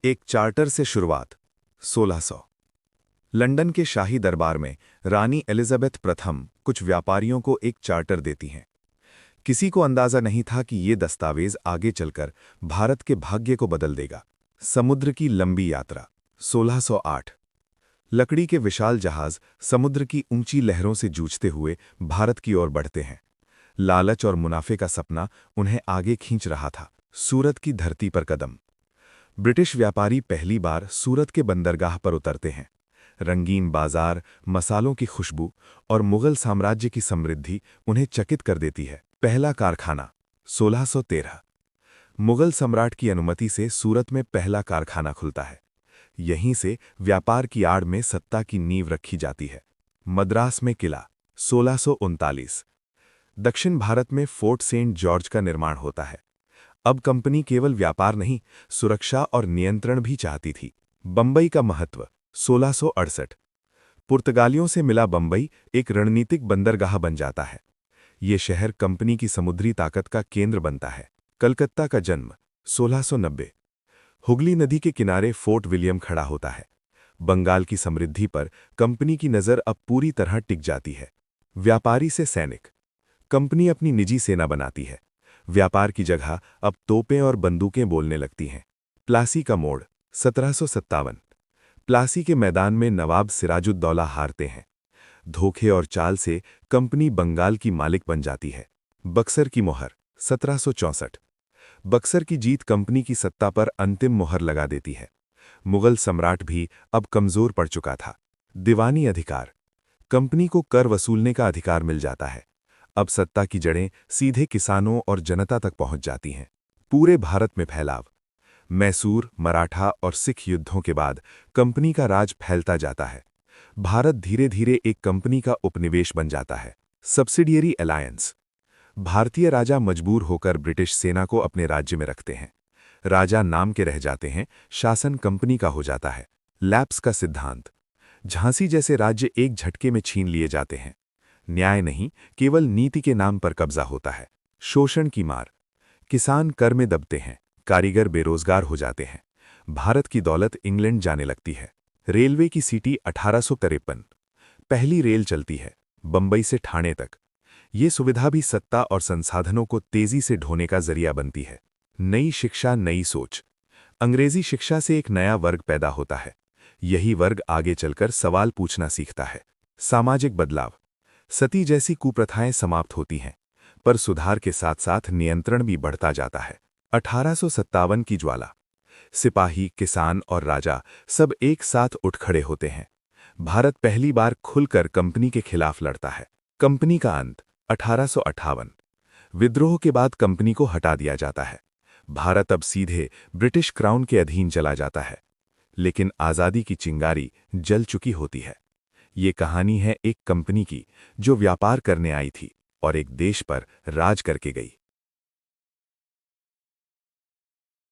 एक चार्टर से शुरुआत 1600। लंदन के शाही दरबार में रानी एलिजाबेथ प्रथम कुछ व्यापारियों को एक चार्टर देती हैं। किसी को अंदाजा नहीं था कि ये दस्तावेज आगे चलकर भारत के भाग्य को बदल देगा। समुद्र की लंबी यात्रा 1608। लकड़ी के विशाल जहाज समुद्र की ऊंची लहरों से जूझते हुए भारत की ओर बढ़ते हैं। लालच और मुनाफे का सपना उन्हें आगे खींच रहा था। सूरत की धरती पर कदम। ब्रिटिश व्यापारी पहली बार सूरत के बंदरगाह पर उतरते हैं। रंगीन बाजार, मसालों की खुशबू और मुगल साम्राज्य की समृद्धि उन्हें चकित कर देती है। पहला कारखाना 1613। मुगल सम्राट की अनुमति से सूरत में पहला कारखाना खुलता है। यहीं से व्यापार की आड़ में सत्ता की नींव रखी जाती है। मद्रास में किला 1639। दक्षिण भारत में फोर्ट सेंट जॉर्ज का निर्माण होता है। अब कंपनी केवल व्यापार नहीं, सुरक्षा और नियंत्रण भी चाहती थी। बंबई का महत्व 1668। पुर्तगालियों से मिला बंबई एक रणनीतिक बंदरगाह बन जाता है। ये शहर कंपनी की समुद्री ताकत का केंद्र बनता है। कलकत्ता का जन्म 1690। हुगली नदी के किनारे फोर्ट विलियम खड़ा होता है। बंगाल की समृद्धि पर कंपनी की नज़र अब पूरी तरह टिक जाती है। व्यापारी से सैनिक। कंपनी अपनी निजी सेना बनाती है। व्यापार की जगह अब तोपें और बंदूकें बोलने लगती हैं। प्लासी का मोड़ 1757। प्लासी के मैदान में नवाब सिराजुद्दौला हारते हैं। धोखे और चाल से कंपनी बंगाल की मालिक बन जाती है। बक्सर की मोहर 1764। बक्सर की जीत कंपनी की सत्ता पर अंतिम मोहर लगा देती है। मुगल सम्राट भी अब कमजोर पड़ चुका था। दीवानी अधिकार। कंपनी को कर वसूलने का अधिकार मिल जाता है। अब सत्ता की जड़ें सीधे किसानों और जनता तक पहुंच जाती हैं। पूरे भारत में फैलाव। मैसूर, मराठा और सिख युद्धों के बाद कंपनी का राज फैलता जाता है। भारत धीरे धीरे एक कंपनी का उपनिवेश बन जाता है। Subsidiary alliance. भारतीय राजा मजबूर होकर ब्रिटिश सेना को अपने राज्य में रखते हैं। राजा नाम के रह जाते हैं, शासन कंपनी का हो जाता है। लैप्स का सिद्धांत। झांसी जैसे राज्य एक झटके में छीन लिए जाते हैं। न्याय नहीं, केवल नीति के नाम पर कब्जा होता है। शोषण की मार। किसान कर में दबते हैं, कारीगर बेरोजगार हो जाते हैं। भारत की दौलत इंग्लैंड जाने लगती है। रेलवे की सीटी 1853। पहली रेल चलती है, बंबई से ठाणे तक। ये सुविधा भी सत्ता और संसाधनों को तेजी से ढोने का जरिया बनती है। नई शिक्षा, नई सोच। अंग्रेजी शिक्षा से एक नया वर्ग पैदा होता है। यही वर्ग आगे चलकर सवाल पूछना सीखता है। सामाजिक बदलाव। सती जैसी कुप्रथाएं समाप्त होती हैं, पर सुधार के साथ साथ नियंत्रण भी बढ़ता जाता है। 1857 की ज्वाला। सिपाही, किसान और राजा सब एक साथ उठ खड़े होते हैं। भारत पहली बार खुलकर कंपनी के खिलाफ लड़ता है। कंपनी का अंत 1858। विद्रोह के बाद कंपनी को हटा दिया जाता है। भारत अब सीधे ब्रिटिश क्राउन के अधीन चला जाता है। लेकिन आज़ादी की चिंगारी जल चुकी होती है। ये कहानी है एक कंपनी की जो व्यापार करने आई थी और एक देश पर राज करके गई।